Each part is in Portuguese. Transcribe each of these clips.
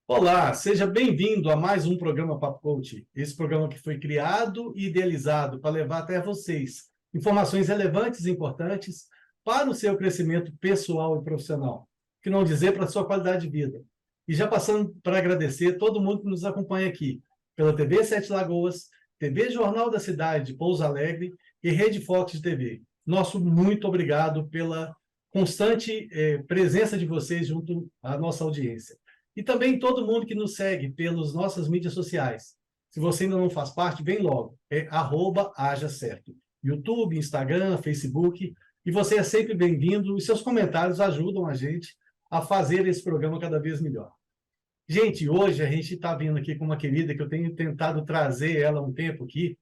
Olá, seja bem-vindo a mais um programa Papo Coach. Esse programa que foi criado e idealizado para levar até vocês informações relevantes e importantes para o seu crescimento pessoal e profissional, que não dizer para a sua qualidade de vida. E já passando para agradecer todo mundo que nos acompanha aqui, pela TV Sete Lagoas, TV Jornal da Cidade de Pouso Alegre e Rede Fox de TV. Nosso muito obrigado pela constante presença de vocês junto à nossa audiência. E também todo mundo que nos segue pelas nossas mídias sociais. Se você ainda não faz parte, vem logo. É @hajacerto. YouTube, Instagram, Facebook. E você é sempre bem-vindo. E seus comentários ajudam a gente a fazer esse programa cada vez melhor. Gente, hoje a gente está vindo aqui com uma querida que eu tenho tentado trazer ela há um tempo aqui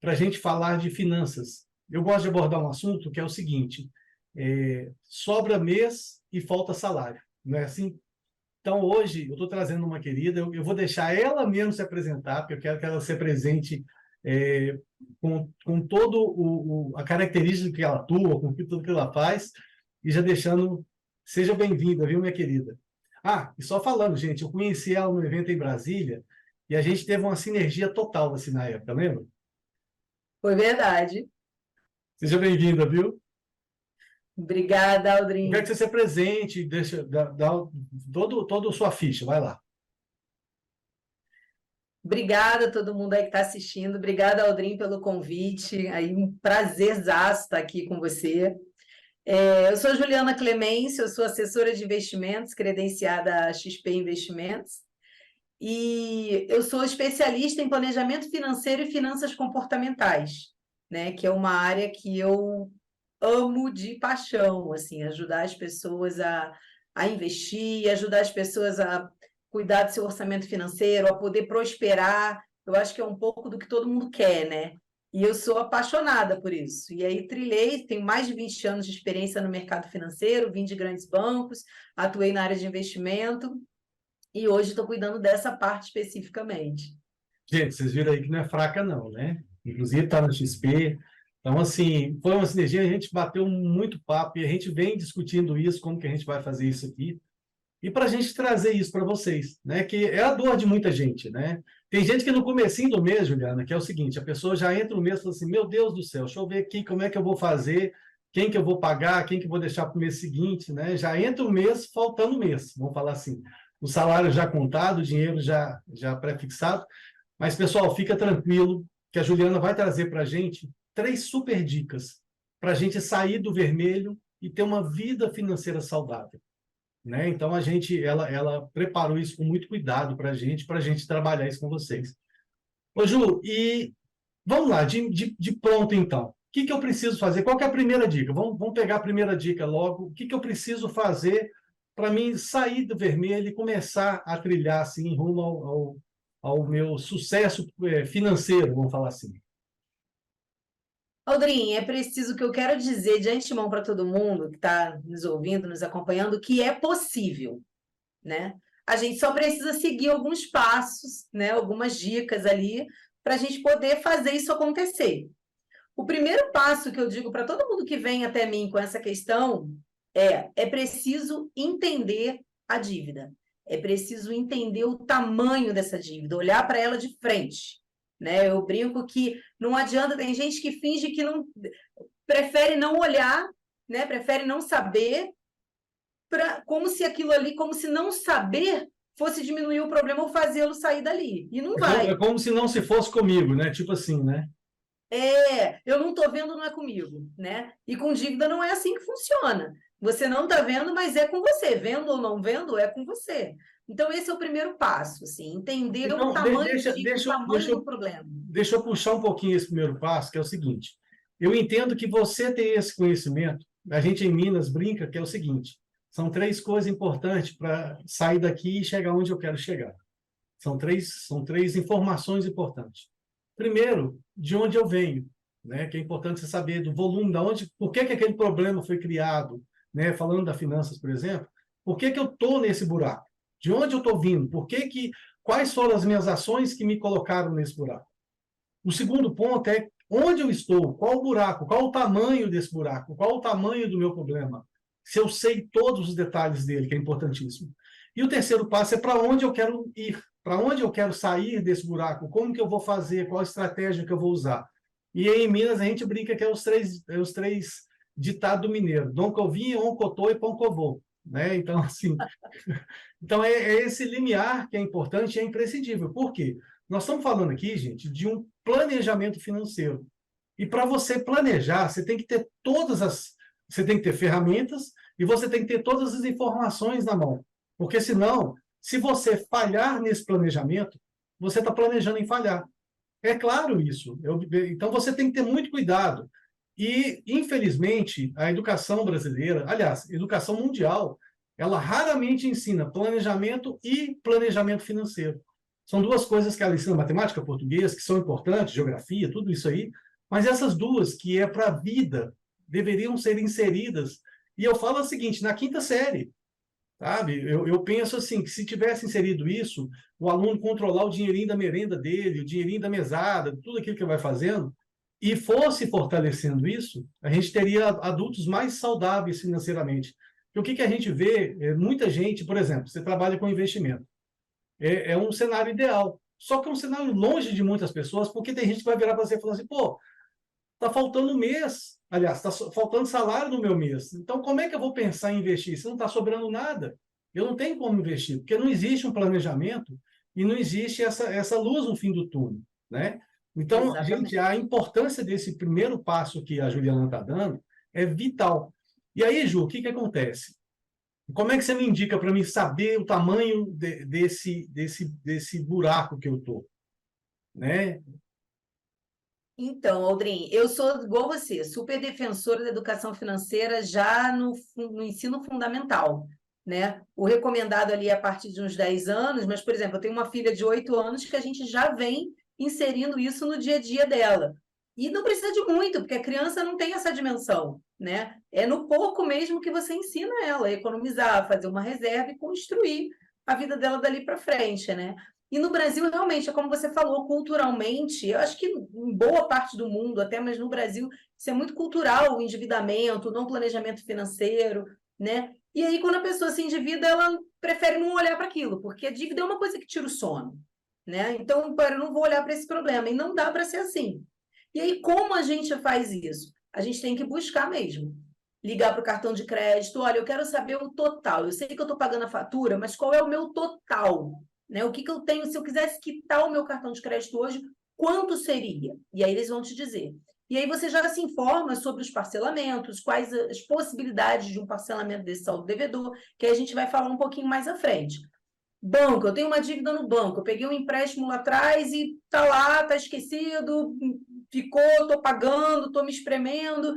para a gente falar de finanças. Eu gosto de abordar um assunto que é o seguinte: sobra mês e falta salário. Não é assim? Então, hoje, eu estou trazendo uma querida, eu vou deixar ela mesmo se apresentar, porque eu quero que ela se apresente com todo a característica que ela atua, com tudo que ela faz, e já deixando, seja bem-vinda, viu, minha querida? Ah, e só falando, gente, eu conheci ela no evento em Brasília, e a gente teve uma sinergia total, assim, na época, lembra? Foi verdade. Seja bem-vinda, viu? Obrigada, Eu Aldrin. quero que você se apresente, deixa, dá toda a sua ficha, vai lá. Obrigada a todo mundo aí que está assistindo. Obrigada, Aldrin, pelo convite. Aí, um prazerzaço estar aqui com você. Eu sou Juliana Clemência, eu sou assessora de investimentos, credenciada a XP Investimentos. E eu sou especialista em planejamento financeiro e finanças comportamentais, né? Que é uma área que eu amo de paixão, assim, ajudar as pessoas a investir, ajudar as pessoas a cuidar do seu orçamento financeiro, a poder prosperar. Eu acho que é um pouco do que todo mundo quer, né? E eu sou apaixonada por isso. E aí tenho mais de 20 anos de experiência no mercado financeiro, vim de grandes bancos, atuei na área de investimento e hoje estou cuidando dessa parte especificamente. Gente, vocês viram aí que não é fraca, não, né? Inclusive está no XP. Então, assim, foi uma sinergia, a gente bateu muito papo e a gente vem discutindo isso, como que a gente vai fazer isso aqui. E para a gente trazer isso para vocês, né? Que é a dor de muita gente, né? Tem gente que no comecinho do mês, Juliana, que é o seguinte, a pessoa já entra no mês e fala assim, meu Deus do céu, deixa eu ver aqui como é que eu vou fazer, quem que eu vou pagar, quem que eu vou deixar para o mês seguinte, né? Já entra o mês faltando o mês, vamos falar assim. O salário já contado, o dinheiro já pré-fixado. Mas, pessoal, fica tranquilo que a Juliana vai trazer para a gente 3 super dicas para a gente sair do vermelho e ter uma vida financeira saudável, né? Então, ela preparou isso com muito cuidado para a gente trabalhar isso com vocês. Ô, Ju, e vamos lá, de pronto, então. O que eu preciso fazer? Qual que é a primeira dica? Vamos pegar a primeira dica logo. O que eu preciso fazer para mim sair do vermelho e começar a trilhar assim, rumo ao meu sucesso financeiro, vamos falar assim? Aldrin, é preciso que eu quero dizer de antemão para todo mundo que está nos ouvindo, nos acompanhando, que é possível, né? A gente só precisa seguir alguns passos, né? Algumas dicas ali para a gente poder fazer isso acontecer. O primeiro passo que eu digo para todo mundo que vem até mim com essa questão é preciso entender a dívida. É preciso entender o tamanho dessa dívida, olhar para ela de frente, né? Eu brinco que não adianta, tem gente que finge que não prefere não olhar, né? Prefere não saber, como se aquilo ali, como se não saber fosse diminuir o problema ou fazê-lo sair dali. E não É vai. como se não se fosse comigo, né? Tipo assim, né? Eu não estou vendo, não é comigo, né? E com dívida não é assim que funciona. Você não está vendo, mas é com você. Vendo ou não vendo, é com você. Então, esse é o primeiro passo, assim, entender o Então, tamanho da dívida, o tamanho do problema. deixa eu puxar um pouquinho esse primeiro passo, que é o seguinte. Eu entendo que você tem esse conhecimento, a gente em Minas brinca que é o seguinte, são 3 coisas importantes para sair daqui e chegar onde eu quero chegar. São três informações importantes. Primeiro, de onde eu venho, né? Que é importante você saber do volume, por que aquele problema foi criado, né? Falando das finanças, por exemplo, por que eu estou nesse buraco? De onde eu estou vindo? Quais foram as minhas ações que me colocaram nesse buraco? O segundo ponto é onde eu estou, qual o buraco, qual o tamanho desse buraco, qual o tamanho do meu problema. se eu sei todos os detalhes dele, que é importantíssimo. E o terceiro passo é para onde eu quero ir, para onde eu quero sair desse buraco, como que eu vou fazer, qual a estratégia que eu vou usar. E aí, em Minas a gente brinca que é os três ditados do mineiro: Dom Covinha, Oncotô e Pão Covô, né? Então, assim, então é esse limiar que é importante e é imprescindível. Por quê? Nós estamos falando aqui, gente, de um planejamento financeiro. E para você planejar, você tem que ter você tem que ter ferramentas e você tem que ter todas as informações na mão. Porque senão, se você falhar nesse planejamento, você está planejando em falhar. É claro isso. Então você tem que ter muito cuidado. E, infelizmente, a educação brasileira, aliás, a educação mundial, ela raramente ensina planejamento e planejamento financeiro. São duas coisas que ela ensina: matemática, português, que são importantes, geografia, tudo isso aí, mas essas duas, que é para a vida, deveriam ser inseridas. E eu falo o seguinte: na quinta série, sabe? Eu penso assim, que se tivesse inserido isso, o aluno controlar o dinheirinho da merenda dele, o dinheirinho da mesada, tudo aquilo que vai fazendo, e fosse fortalecendo isso, a gente teria adultos mais saudáveis financeiramente. E o que a gente vê? Muita gente, por exemplo, você trabalha com investimento. É um cenário ideal. Só que é um cenário longe de muitas pessoas, porque tem gente que vai virar para você e falar assim: pô, está faltando um mês. Aliás, está faltando salário no meu mês. Então, como é que eu vou pensar em investir? Se não está sobrando nada, eu não tenho como investir, porque não existe um planejamento e não existe essa luz no fim do túnel, né? Então, Exatamente. gente, a importância desse primeiro passo que a Juliana está dando é vital. E aí, Ju, o que acontece? Como é que você me indica para mim saber o tamanho desse buraco que eu estou? Né? Então, Aldrin, eu sou igual você, super defensora da educação financeira já no ensino fundamental, né? O recomendado ali é a partir de uns 10 anos, mas, por exemplo, eu tenho uma filha de 8 anos que a gente já vem inserindo isso no dia a dia dela. E não precisa de muito, porque a criança não tem essa dimensão, né? É no pouco mesmo que você ensina ela a economizar, fazer uma reserva e construir a vida dela dali para frente, né? E no Brasil, realmente, é como você falou, culturalmente, eu acho que em boa parte do mundo, até, mas no Brasil, isso é muito cultural, o endividamento, o não planejamento financeiro, né? E aí, quando a pessoa se endivida, ela prefere não olhar para aquilo, porque a dívida é uma coisa que tira o sono, né? Então, eu não vou olhar para esse problema, e não dá para ser assim. E aí, como a gente faz isso? A gente tem que buscar mesmo. Ligar para o cartão de crédito: olha, eu quero saber o total. Eu sei que eu estou pagando a fatura, mas qual é o meu total? Né? O que eu tenho? Se eu quisesse quitar o meu cartão de crédito hoje, quanto seria? E aí eles vão te dizer. E aí você já se informa sobre os parcelamentos, quais as possibilidades de um parcelamento desse saldo devedor, que aí a gente vai falar um pouquinho mais à frente. Banco, eu tenho uma dívida no banco, eu peguei um empréstimo lá atrás e tá lá, tá esquecido, ficou, tô pagando, tô me espremendo.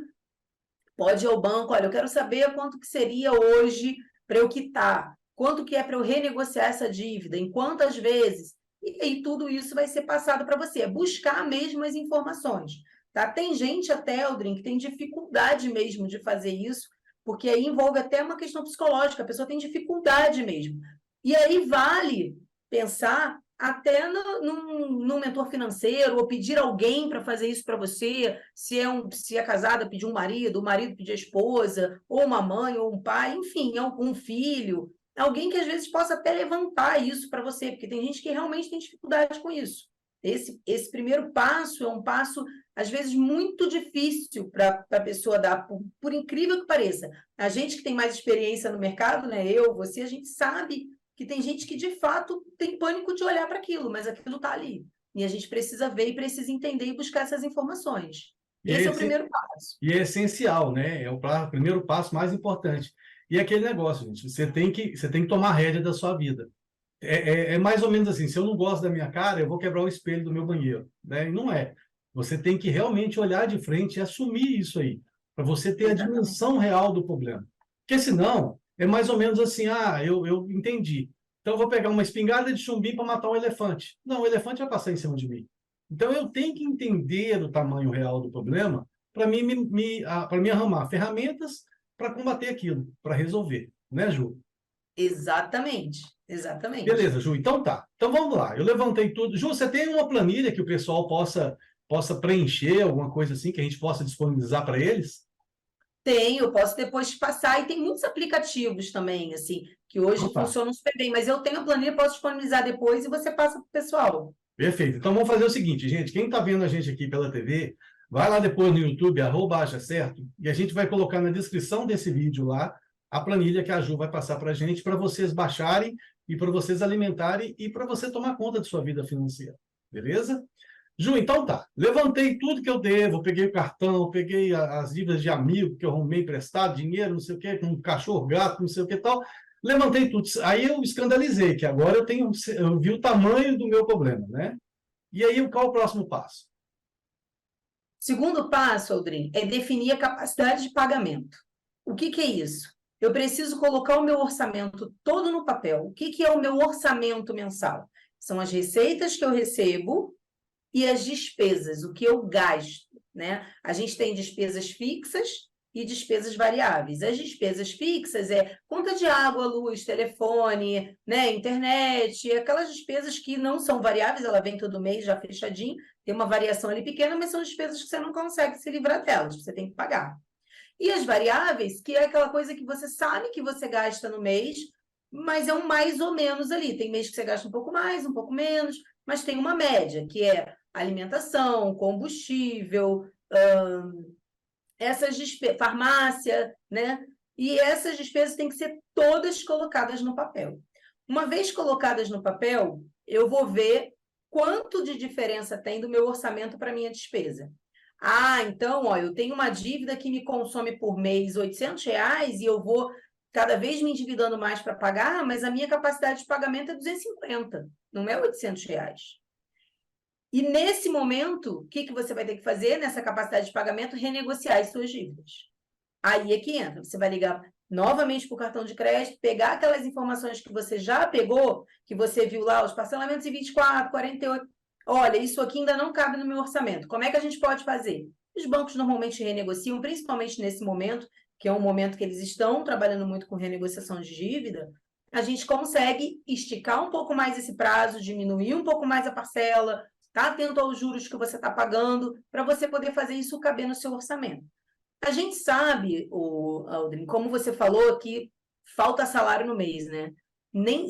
Pode ir ao banco: olha, eu quero saber quanto que seria hoje para eu quitar, quanto que é para eu renegociar essa dívida, em quantas vezes, e aí tudo isso vai ser passado para você. É buscar mesmo as informações, tá? Tem gente até, Aldrin, que tem dificuldade mesmo de fazer isso, porque aí envolve até uma questão psicológica, a pessoa tem dificuldade mesmo. E aí vale pensar até num mentor financeiro, ou pedir alguém para fazer isso para você, se é casada, pedir um marido, o marido pedir a esposa, ou uma mãe, ou um pai, enfim, um filho, alguém que às vezes possa até levantar isso para você, porque tem gente que realmente tem dificuldade com isso. Esse primeiro passo é um passo, às vezes, muito difícil para a pessoa dar, por incrível que pareça. A gente que tem mais experiência no mercado, né, eu, você, a gente sabe que tem gente que, de fato, tem pânico de olhar para aquilo, mas aquilo está ali. E a gente precisa ver e precisa entender e buscar essas informações. Esse é o primeiro passo. E é essencial, né? É o primeiro passo mais importante. E aquele negócio, gente, você tem que tomar a rédea da sua vida. É mais ou menos assim: se eu não gosto da minha cara, eu vou quebrar o espelho do meu banheiro, né? E não é. Você tem que realmente olhar de frente e assumir isso aí, para você ter a dimensão real do problema. Porque senão, é mais ou menos assim: eu entendi. Então eu vou pegar uma espingarda de chumbi para matar um elefante. Não, o elefante vai passar em cima de mim. Então eu tenho que entender o tamanho real do problema para para me arrumar ferramentas para combater aquilo, para resolver. Né, Ju? Exatamente, exatamente. Beleza, Ju. Então tá. Então vamos lá. Eu levantei tudo. Ju, você tem uma planilha que o pessoal possa preencher, alguma coisa assim, que a gente possa disponibilizar para eles? Tem, eu posso depois te passar, e tem muitos aplicativos também, assim, que hoje Opa, funcionam super bem, mas eu tenho a planilha, posso disponibilizar depois e você passa para o pessoal. perfeito. Então vamos fazer o seguinte, gente. Quem está vendo a gente aqui pela TV, vai lá depois no YouTube, @Acha Certo, e a gente vai colocar na descrição desse vídeo lá a planilha que a Ju vai passar para a gente, para vocês baixarem e para vocês alimentarem e para você tomar conta de sua vida financeira. Beleza? Ju, então tá. Levantei tudo que eu devo, peguei o cartão, peguei as dívidas de amigo que eu arrumei emprestado, dinheiro, não sei o quê, com um cachorro, gato, não sei o que tal. Levantei tudo. Aí eu escandalizei, que agora eu vi o tamanho do meu problema, né? E aí, qual é o próximo passo? Segundo passo, Aldrin, é definir a capacidade de pagamento. O que é isso? Eu preciso colocar o meu orçamento todo no papel. O que é o meu orçamento mensal? São as receitas que eu recebo e as despesas, o que eu gasto, né? A gente tem despesas fixas e despesas variáveis. As despesas fixas é conta de água, luz, telefone, né, internet, aquelas despesas que não são variáveis, ela vem todo mês já fechadinho, tem uma variação ali pequena, mas são despesas que você não consegue se livrar delas, você tem que pagar. E as variáveis, que é aquela coisa que você sabe que você gasta no mês, mas é um mais ou menos ali. Tem mês que você gasta um pouco mais, um pouco menos, mas tem uma média, que é alimentação, combustível, essas despesas, farmácia, né? E essas despesas têm que ser todas colocadas no papel. Uma vez colocadas no papel, eu vou ver quanto de diferença tem do meu orçamento para a minha despesa. Ah, então, ó, eu tenho uma dívida que me consome por mês R$ 800 e eu vou cada vez me endividando mais para pagar, mas a minha capacidade de pagamento é 250, não é R$ 800. E nesse momento, o que você vai ter que fazer nessa capacidade de pagamento? Renegociar as suas dívidas. Aí é que entra. Você vai ligar novamente para o cartão de crédito, pegar aquelas informações que você já pegou, que você viu lá, os parcelamentos em 24, 48. Olha, isso aqui ainda não cabe no meu orçamento. Como é que a gente pode fazer? Os bancos normalmente renegociam, principalmente nesse momento, que é um momento que eles estão trabalhando muito com renegociação de dívida. A gente consegue esticar um pouco mais esse prazo, diminuir um pouco mais a parcela, tá atento aos juros que você está pagando, para você poder fazer isso caber no seu orçamento. A gente sabe, Aldrin, como você falou, que falta salário no mês, né?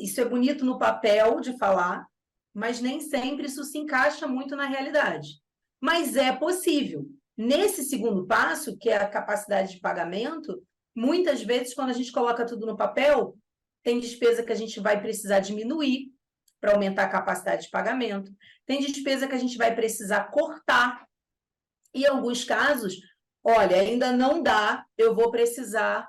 Isso é bonito no papel de falar, mas nem sempre isso se encaixa muito na realidade. Mas é possível. Nesse segundo passo, que é a capacidade de pagamento, muitas vezes, quando a gente coloca tudo no papel, tem despesa que a gente vai precisar diminuir para aumentar a capacidade de pagamento, tem despesa que a gente vai precisar cortar. E em alguns casos, olha, ainda não dá, eu vou precisar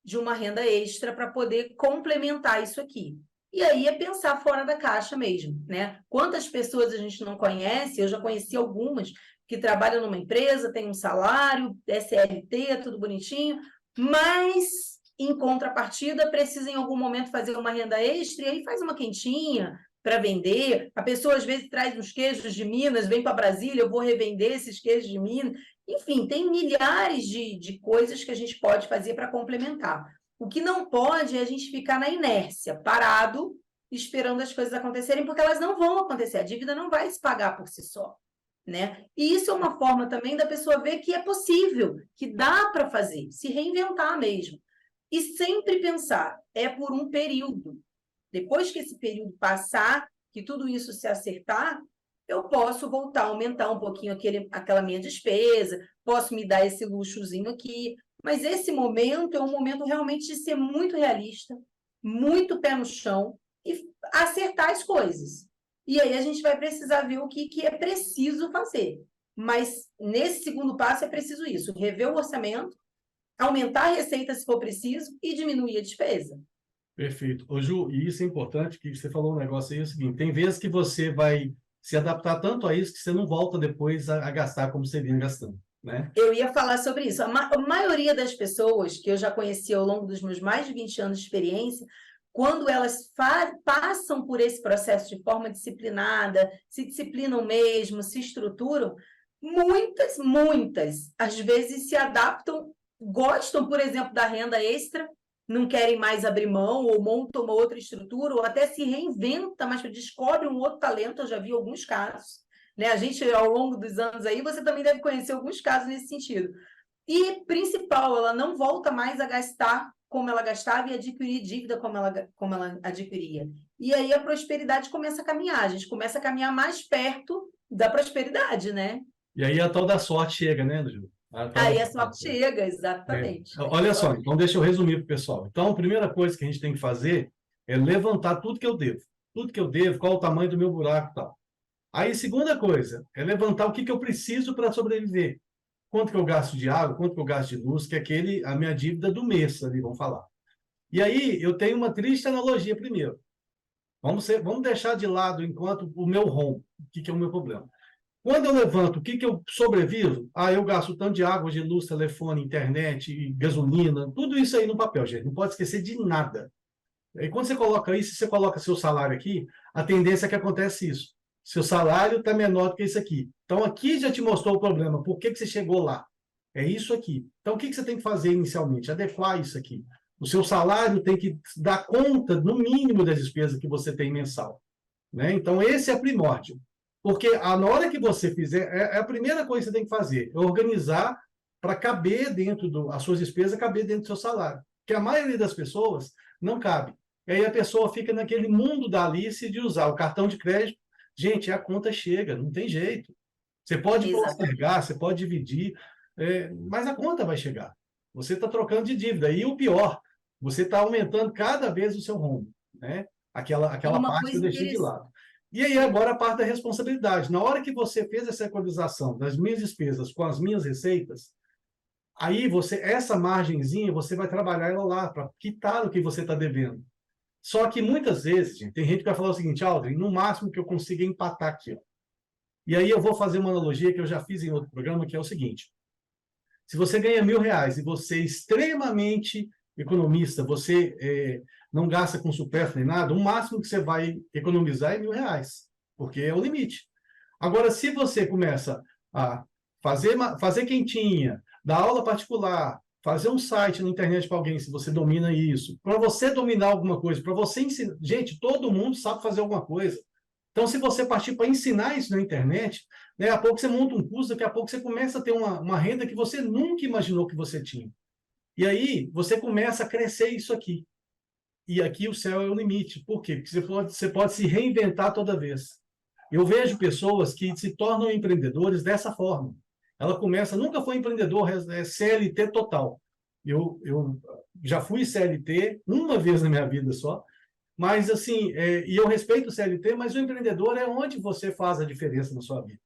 de uma renda extra para poder complementar isso aqui. E aí é pensar fora da caixa mesmo, né? Quantas pessoas a gente não conhece? Eu já conheci algumas que trabalham numa empresa, tem um salário, SLT, tudo bonitinho, mas em contrapartida precisa em algum momento fazer uma renda extra e aí faz uma quentinha para vender. A pessoa às vezes traz uns queijos de Minas, vem para Brasília, eu vou revender esses queijos de Minas. Enfim, tem milhares de coisas que a gente pode fazer para complementar. O que não pode é a gente ficar na inércia, parado, esperando as coisas acontecerem, porque elas não vão acontecer, a dívida não vai se pagar por si só, né? E isso é uma forma também da pessoa ver que é possível, que dá para fazer, se reinventar mesmo. E sempre pensar, é por um período. Depois que esse período passar, que tudo isso se acertar, eu posso voltar a aumentar um pouquinho aquela minha despesa, posso me dar esse luxozinho aqui, mas esse momento é um momento realmente de ser muito realista, muito pé no chão e acertar as coisas. E aí a gente vai precisar ver o que é preciso fazer. Mas nesse segundo passo é preciso isso, rever o orçamento, aumentar a receita se for preciso e diminuir a despesa. Perfeito. Ô, Ju, e isso é importante, que você falou um negócio aí, é o seguinte, tem vezes que você vai se adaptar tanto a isso que você não volta depois a gastar como você vinha gastando, né? Eu ia falar sobre isso. A maioria das pessoas que eu já conheci ao longo dos meus mais de 20 anos de experiência, quando elas passam por esse processo de forma disciplinada, se disciplinam mesmo, se estruturam, muitas, às vezes se adaptam, gostam, por exemplo, da renda extra, não querem mais abrir mão, ou montam uma outra estrutura, ou até se reinventa, mas descobre um outro talento, eu já vi alguns casos. Né? A gente, ao longo dos anos aí, você também deve conhecer alguns casos nesse sentido. E, principal, ela não volta mais a gastar como ela gastava e adquirir dívida como ela adquiria. E aí a prosperidade começa a caminhar, a gente começa a caminhar mais perto da prosperidade, né? E aí a tal da sorte chega, né, Ju? A tal Aí da a sorte sorte. chega, É. exatamente. Aí a Olha só, sorte... então deixa eu resumir para o pessoal. Então, a primeira coisa que a gente tem que fazer é levantar tudo que eu devo. Tudo que eu devo, qual o tamanho do meu buraco e tal. Aí, segunda coisa, é levantar o que eu preciso para sobreviver. Quanto que eu gasto de água, quanto que eu gasto de luz, que é a minha dívida do mês ali, vamos falar. E aí, eu tenho uma triste analogia primeiro. Vamos deixar de lado, enquanto, o meu rombo. O que é o meu problema? Quando eu levanto, o que eu sobrevivo? Eu gasto tanto de água, de luz, telefone, internet, gasolina, tudo isso aí no papel, gente. Não pode esquecer de nada. E quando você coloca isso, você coloca seu salário aqui, a tendência é que acontece isso. Seu salário está menor do que isso aqui. Então, aqui já te mostrou o problema. Por que você chegou lá? É isso aqui. Então, o que você tem que fazer inicialmente? Adequar isso aqui. O seu salário tem que dar conta, no mínimo, das despesas que você tem mensal. Né? Então, esse é primórdio. Porque na hora que você fizer, é a primeira coisa que você tem que fazer, é organizar para caber dentro as suas despesas, caber dentro do seu salário. Porque a maioria das pessoas não cabe. E aí a pessoa fica naquele mundo da Alice de usar o cartão de crédito. Gente, a conta chega, não tem jeito. Você pode Exatamente. postergar, você pode dividir, mas a conta vai chegar. Você está trocando de dívida. E o pior, você está aumentando cada vez o seu rombo. Né? E Aquela uma parte que eu coisa deixei de interessante. lado. E aí agora a parte da responsabilidade. Na hora que você fez essa equalização das minhas despesas com as minhas receitas, aí essa margenzinha, você vai trabalhar ela lá para quitar o que você está devendo. Só que muitas vezes, gente, tem gente que vai falar o seguinte: Aldrin, no máximo que eu consiga empatar aqui. Ó. E aí eu vou fazer uma analogia que eu já fiz em outro programa, que é o seguinte: se você ganha R$ 1.000 e você é extremamente economista, você não gasta com supérfluo nem nada, o máximo que você vai economizar é R$ 1.000, porque é o limite. Agora, se você começa a fazer quentinha, dar aula particular, fazer um site na internet para alguém, se você domina isso, para você dominar alguma coisa, para você ensinar. Gente, todo mundo sabe fazer alguma coisa. Então, se você partir para ensinar isso na internet, daqui a pouco você monta um curso, daqui a pouco você começa a ter uma renda que você nunca imaginou que você tinha. E aí, você começa a crescer isso aqui. E aqui o céu é o limite. Por quê? Porque você pode se reinventar toda vez. Eu vejo pessoas que se tornam empreendedores dessa forma. Ela começa, nunca foi empreendedor, é CLT total. Eu já fui CLT uma vez na minha vida só, mas assim, e eu respeito o CLT, mas o empreendedor é onde você faz a diferença na sua vida.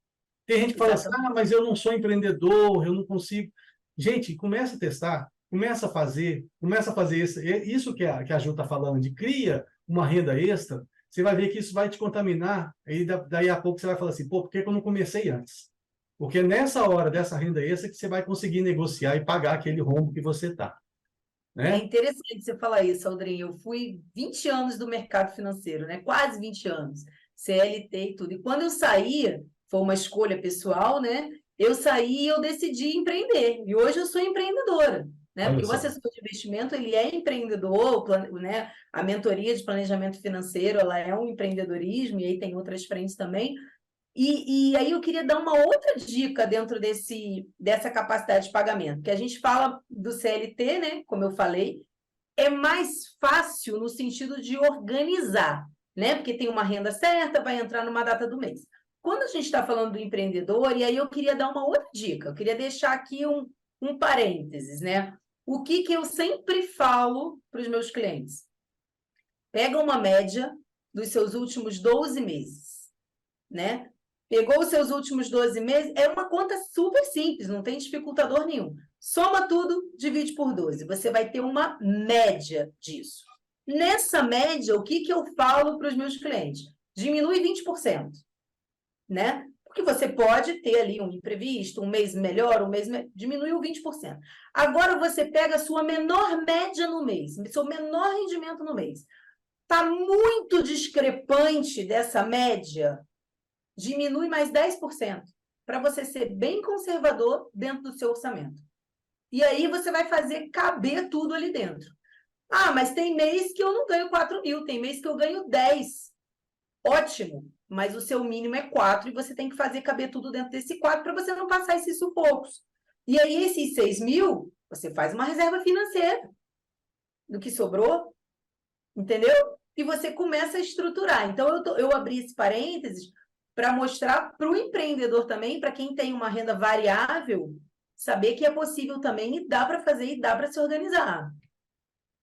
Tem gente que fala assim: Exatamente. mas eu não sou empreendedor, eu não consigo. Gente, começa a testar, começa a fazer isso que a Ju está falando, de cria uma renda extra, você vai ver que isso vai te contaminar, aí daí a pouco você vai falar assim: pô, por que eu não comecei antes? Porque nessa hora dessa renda extra que você vai conseguir negociar e pagar aquele rombo que você está. É Né? interessante você falar isso, Aldrinho. Eu fui 20 anos do mercado financeiro, né? Quase 20 anos, CLT e tudo. E quando eu saía, foi uma escolha pessoal, né? Eu saí e eu decidi empreender. E hoje eu sou empreendedora, né? Olha Porque o só. assessor de investimento, ele é empreendedor, né? A mentoria de planejamento financeiro, ela é um empreendedorismo, e aí tem outras frentes também. E aí eu queria dar uma outra dica dentro dessa capacidade de pagamento, que a gente fala do CLT, né? Como eu falei, é mais fácil no sentido de organizar, né? Porque tem uma renda certa, vai entrar numa data do mês. Quando a gente está falando do empreendedor, e aí eu queria dar uma outra dica, eu queria deixar aqui um parênteses, né? O que eu sempre falo para os meus clientes? Pega uma média dos seus últimos 12 meses, né? Pegou os seus últimos 12 meses, é uma conta super simples, não tem dificultador nenhum. Soma tudo, divide por 12. Você vai ter uma média disso. Nessa média, o que eu falo para os meus clientes? Diminui 20%, né? Porque você pode ter ali um imprevisto, um mês melhor, diminuiu 20%. Agora você pega a sua menor média no mês, seu menor rendimento no mês. Está muito discrepante dessa média, diminui mais 10%, para você ser bem conservador dentro do seu orçamento. E aí você vai fazer caber tudo ali dentro. Mas tem mês que eu não ganho 4.000, tem mês que eu ganho 10. Ótimo, mas o seu mínimo é 4 e você tem que fazer caber tudo dentro desse 4 para você não passar esses sufocos. E aí, esses 6 mil, você faz uma reserva financeira do que sobrou, entendeu? E você começa a estruturar. Então, eu abri esse parênteses para mostrar para o empreendedor também, para quem tem uma renda variável, saber que é possível também e dá para fazer e dá para se organizar.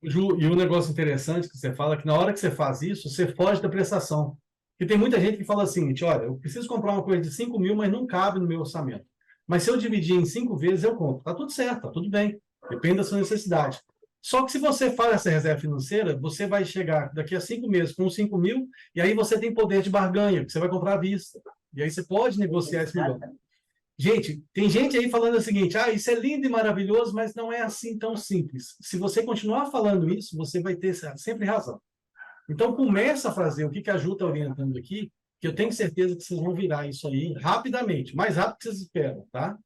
Ju, e um negócio interessante que você fala é que na hora que você faz isso, você foge da prestação. Porque tem muita gente que fala assim, olha, eu preciso comprar uma coisa de 5 mil, mas não cabe no meu orçamento. Mas se eu dividir em 5 vezes, eu compro. Tá tudo certo, tá tudo bem. Depende da sua necessidade. Só que se você faz essa reserva financeira, você vai chegar daqui a 5 meses com 5 mil, e aí você tem poder de barganha, que você vai comprar à vista. E aí você pode negociar esse melhor. Gente, tem gente aí falando o seguinte, isso é lindo e maravilhoso, mas não é assim tão simples. Se você continuar falando isso, você vai ter sempre razão. Então, começa a fazer o que a Ju está orientando aqui, que eu tenho certeza que vocês vão virar isso aí rapidamente, mais rápido que vocês esperam, tá?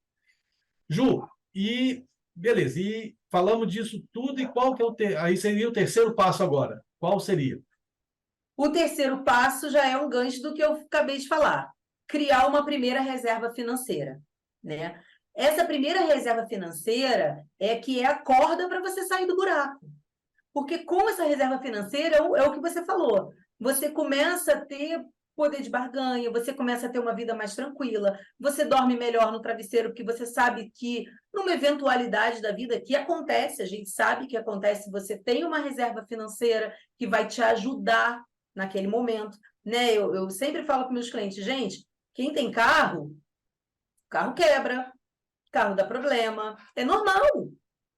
Ju, e beleza, e falamos disso tudo, e qual que é aí seria o terceiro passo agora? Qual seria? O terceiro passo já é um gancho do que eu acabei de falar. Criar uma primeira reserva financeira, né? Essa primeira reserva financeira é que é a corda para você sair do buraco. Porque com essa reserva financeira, é o que você falou, você começa a ter poder de barganha, você começa a ter uma vida mais tranquila, você dorme melhor no travesseiro, porque você sabe que numa eventualidade da vida que acontece, a gente sabe que acontece, você tem uma reserva financeira que vai te ajudar naquele momento, né? Eu sempre falo para meus clientes, gente, quem tem carro, carro quebra, carro dá problema, é normal,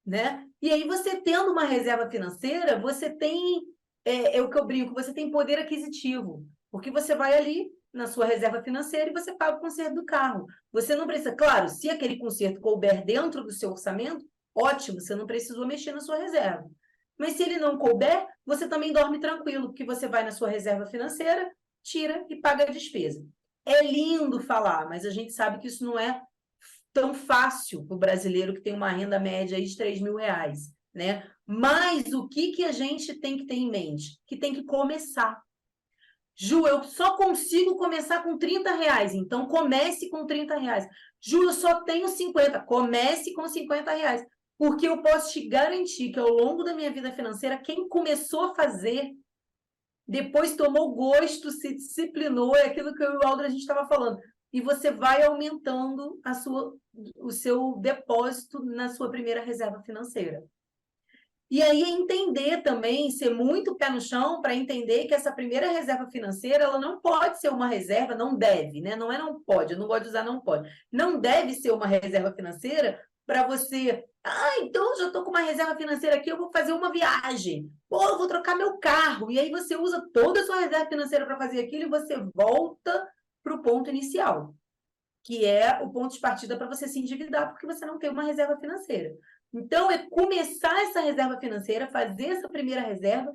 né? E aí você tendo uma reserva financeira, você tem, é o que eu brinco, você tem poder aquisitivo, porque você vai ali na sua reserva financeira e você paga o conserto do carro. Você não precisa, claro, se aquele conserto couber dentro do seu orçamento, ótimo, você não precisou mexer na sua reserva. Mas se ele não couber, você também dorme tranquilo, porque você vai na sua reserva financeira, tira e paga a despesa. É lindo falar, mas a gente sabe que isso não é tão fácil para o brasileiro que tem uma renda média aí de 3 mil reais, né? Mas o que a gente tem que ter em mente? Que tem que começar. Ju, eu só consigo começar com 30 reais, então comece com 30 reais. Ju, eu só tenho 50, comece com 50 reais. Porque eu posso te garantir que ao longo da minha vida financeira, quem começou a fazer, depois tomou gosto, se disciplinou, é aquilo que eu e o Aldo a gente estava falando. E você vai aumentando o seu depósito na sua primeira reserva financeira. E aí entender também, ser muito pé no chão para entender que essa primeira reserva financeira, ela não pode ser uma reserva, não deve, né? Não é não pode, eu não gosto de usar não pode. Não deve ser uma reserva financeira para você, então já estou com uma reserva financeira aqui, eu vou fazer uma viagem, eu vou trocar meu carro, e aí você usa toda a sua reserva financeira para fazer aquilo e você volta para o ponto inicial, que é o ponto de partida para você se endividar, porque você não tem uma reserva financeira. Então, é começar essa reserva financeira, fazer essa primeira reserva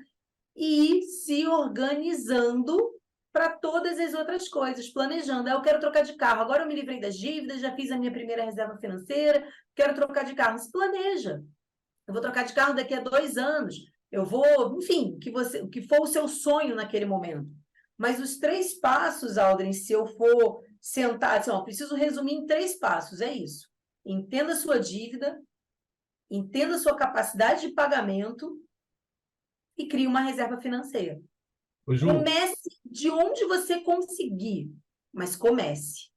e ir se organizando para todas as outras coisas, planejando. Eu quero trocar de carro, agora eu me livrei das dívidas, já fiz a minha primeira reserva financeira, quero trocar de carro. Se planeja. Eu vou trocar de carro daqui a 2 anos. Eu vou, enfim, o que for o seu sonho naquele momento. Mas os 3 passos, Aldrin, se eu for sentar, assim, preciso resumir em 3 passos, é isso. Entenda a sua dívida, entenda a sua capacidade de pagamento e crie uma reserva financeira. Comece de onde você conseguir, mas comece.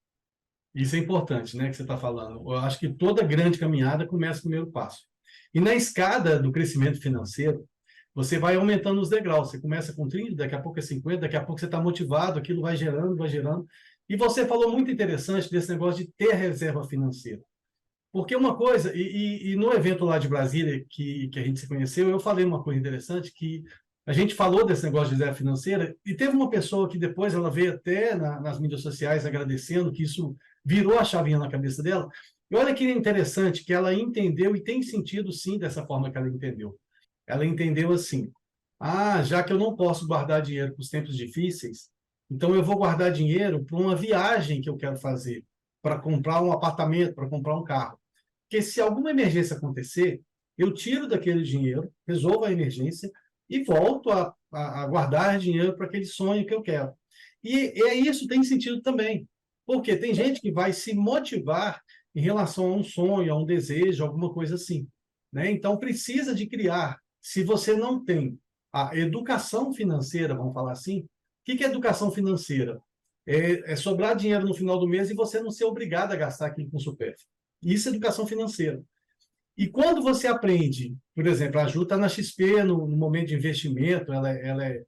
Isso é importante, né, que você está falando. Eu acho que toda grande caminhada começa com o primeiro passo. E na escada do crescimento financeiro, você vai aumentando os degraus. Você começa com 30, daqui a pouco é 50, daqui a pouco você está motivado, aquilo vai gerando, vai gerando. E você falou muito interessante desse negócio de ter reserva financeira. Porque uma coisa, e no evento lá de Brasília, que a gente se conheceu, eu falei uma coisa interessante, que a gente falou desse negócio de reserva financeira, e teve uma pessoa que depois ela veio até nas mídias sociais agradecendo, que isso virou a chavinha na cabeça dela. E olha que interessante, que ela entendeu, e tem sentido sim dessa forma que ela entendeu. Ela entendeu assim, já que eu não posso guardar dinheiro para os tempos difíceis, então eu vou guardar dinheiro para uma viagem que eu quero fazer, para comprar um apartamento, para comprar um carro. Porque se alguma emergência acontecer, eu tiro daquele dinheiro, resolvo a emergência e volto a guardar dinheiro para aquele sonho que eu quero. E isso tem sentido também, porque tem gente que vai se motivar em relação a um sonho, a um desejo, alguma coisa assim, né? Então, precisa de criar. Se você não tem a educação financeira, vamos falar assim, o que é educação financeira? É sobrar dinheiro no final do mês e você não ser obrigado a gastar aquilo com supérfluo. Isso é educação financeira. E quando você aprende, por exemplo, a Ju está na XP no momento de investimento, ela é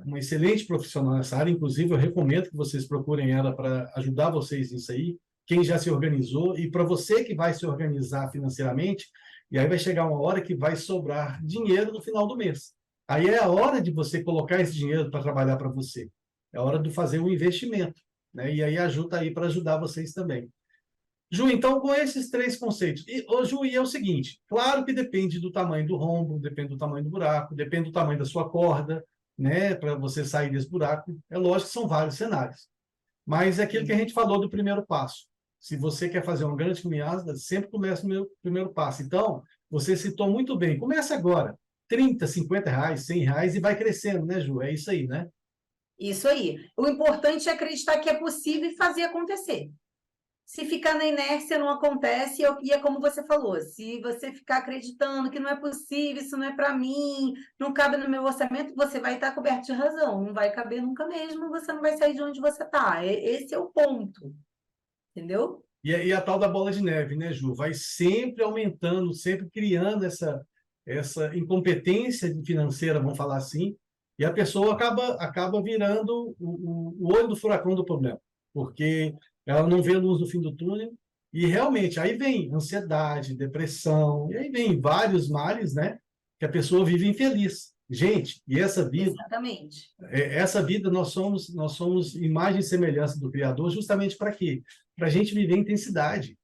uma excelente profissional nessa área, inclusive eu recomendo que vocês procurem ela para ajudar vocês nisso aí, quem já se organizou, e para você que vai se organizar financeiramente, e aí vai chegar uma hora que vai sobrar dinheiro no final do mês. Aí é a hora de você colocar esse dinheiro para trabalhar para você. É hora de fazer um investimento, né? E aí a Ju está aí para ajudar vocês também. Ju, então, com esses três conceitos. Ju, e é o seguinte: claro que depende do tamanho do rombo, depende do tamanho do buraco, depende do tamanho da sua corda, né, para você sair desse buraco. É lógico que são vários cenários. Mas é aquilo que a gente falou do primeiro passo. Se você quer fazer uma grande caminhada, sempre começa no meu primeiro passo. Então, você citou muito bem. Comece agora. 30, 50 reais, 100 reais e vai crescendo, né, Ju? É isso aí, né? Isso aí. O importante é acreditar que é possível e fazer acontecer. Se ficar na inércia, não acontece, e é como você falou, se você ficar acreditando que não é possível, isso não é para mim, não cabe no meu orçamento, você vai estar coberto de razão, não vai caber nunca mesmo, você não vai sair de onde você está. Esse é o ponto, entendeu? E a tal da bola de neve, né, Ju? Vai sempre aumentando, sempre criando essa incompetência financeira, vamos falar assim, e a pessoa acaba virando o olho do furacão do problema, porque ela não vê a luz no fim do túnel, e realmente aí vem ansiedade, depressão, e aí vem vários males, né, que a pessoa vive infeliz. Gente, e Exatamente. essa vida nós somos imagem e semelhança do Criador justamente para quê? Para a gente viver intensidade.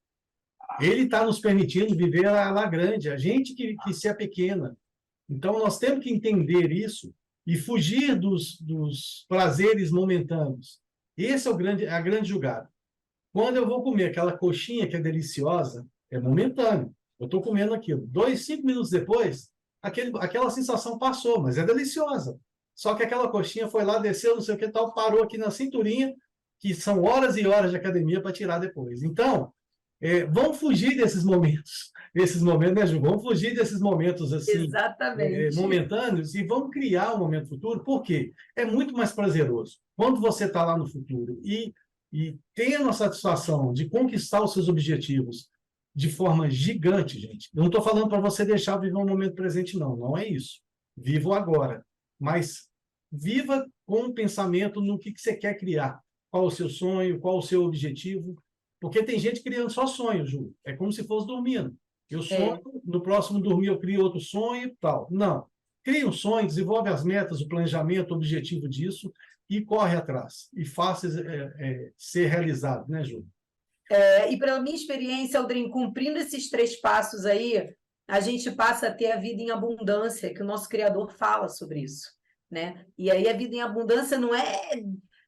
Ele está nos permitindo viver lá grande, a gente que se é pequena. Então, nós temos que entender isso e fugir dos prazeres momentâneos. Esse é a grande jogada. Quando eu vou comer aquela coxinha que é deliciosa, é momentâneo. Eu estou comendo aquilo. 2, 5 minutos depois, aquela sensação passou, mas é deliciosa. Só que aquela coxinha foi lá, desceu, não sei o que tal, parou aqui na cinturinha, que são horas e horas de academia para tirar depois. Então, vamos fugir desses momentos, né, Ju? Vamos fugir desses momentos assim, Exatamente. momentâneos e vamos criar um momento futuro. Por quê? É muito mais prazeroso. Quando você está lá no futuro e tendo a satisfação de conquistar os seus objetivos de forma gigante, gente. Eu não estou falando para você deixar viver um momento presente, não. Não é isso. Viva o agora. Mas viva com um pensamento no que você quer criar. Qual o seu sonho, qual o seu objetivo. Porque tem gente criando só sonhos, Ju. É como se fosse dormindo. Eu sonho, no próximo dormir eu crio outro sonho e tal. Não. Cria um sonho, desenvolve as metas, o planejamento, o objetivo disso e corre atrás. E faça ser realizado, né, Ju? E pela minha experiência, Aldrin, cumprindo esses 3 passos aí, a gente passa a ter a vida em abundância, que o nosso Criador fala sobre isso, né? E aí a vida em abundância não é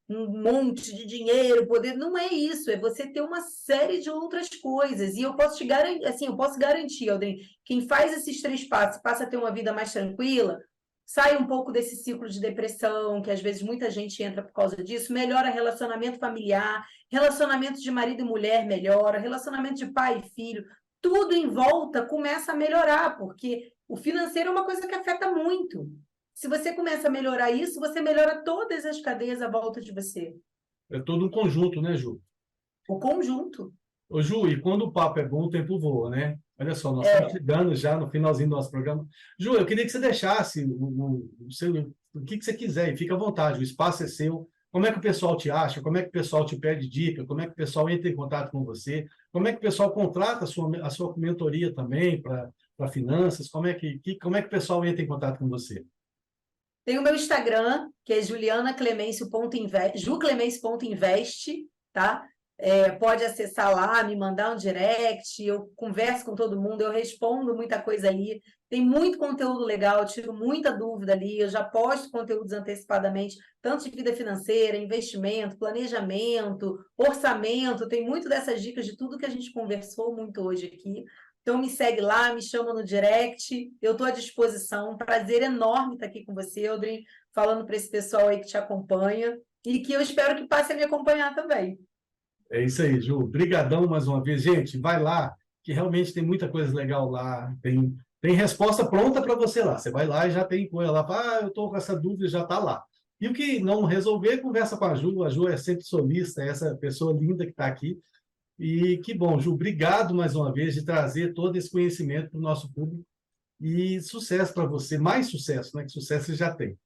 um monte de dinheiro, poder, não é isso, é você ter uma série de outras coisas. E eu posso te garantir, assim, eu posso garantir, Aldrin, quem faz esses 3 passos passa a ter uma vida mais tranquila, sai um pouco desse ciclo de depressão, que às vezes muita gente entra por causa disso, melhora relacionamento familiar, relacionamento de marido e mulher melhora, relacionamento de pai e filho, tudo em volta começa a melhorar, porque o financeiro é uma coisa que afeta muito. Se você começa a melhorar isso, você melhora todas as cadeias à volta de você. É todo um conjunto, né, Ju? O conjunto. Ô, Ju, e quando o papo é bom, o tempo voa, né? Olha só, nós estamos chegando já no finalzinho do nosso programa. Ju, eu queria que você deixasse o que você quiser, e fica à vontade, o espaço é seu. Como é que o pessoal te acha? Como é que o pessoal te pede dica? Como é que o pessoal entra em contato com você? Como é que o pessoal contrata a sua mentoria também para finanças? Como é que o pessoal entra em contato com você? Tem o meu Instagram, que é juclemencio.invest, tá? Pode acessar lá, me mandar um direct, eu converso com todo mundo, eu respondo muita coisa ali. Tem muito conteúdo legal, eu tiro muita dúvida ali, eu já posto conteúdos antecipadamente, tanto de vida financeira, investimento, planejamento, orçamento, tem muito dessas dicas de tudo que a gente conversou muito hoje aqui. Então, me segue lá, me chama no direct, eu estou à disposição. Um prazer enorme estar aqui com você, Audrey, falando para esse pessoal aí que te acompanha e que eu espero que passe a me acompanhar também. É isso aí, Ju. Brigadão mais uma vez. Gente, vai lá, que realmente tem muita coisa legal lá. Tem resposta pronta para você lá. Você vai lá e já tem coisa lá. Eu estou com essa dúvida, já está lá. E o que não resolver, conversa com a Ju. A Ju é sempre solista, é essa pessoa linda que está aqui. E que bom, Ju. Obrigado mais uma vez de trazer todo esse conhecimento para o nosso público. E sucesso para você. Mais sucesso, né? Que sucesso você já tem.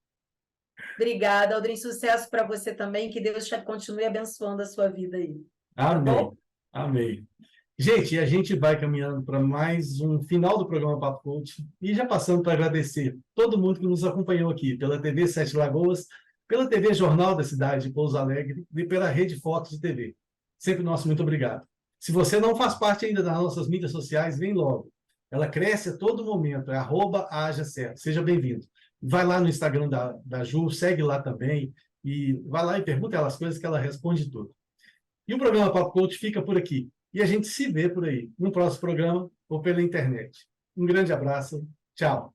Obrigada, Aldrin. Sucesso para você também. Que Deus continue abençoando a sua vida aí. Tá Amém. bom? Amém. Gente, e a gente vai caminhando para mais um final do programa Papo Coach e já passando para agradecer todo mundo que nos acompanhou aqui pela TV Sete Lagoas, pela TV Jornal da Cidade de Pouso Alegre e pela Rede Fox de TV. Sempre nosso muito obrigado. Se você não faz parte ainda das nossas mídias sociais, vem logo. Ela cresce a todo momento, é @ajacerto. Seja bem-vindo. Vai lá no Instagram da Ju, segue lá também e vai lá e pergunta ela as coisas que ela responde tudo. E o programa Papo Coach fica por aqui. E a gente se vê por aí, no próximo programa ou pela internet. Um grande abraço. Tchau.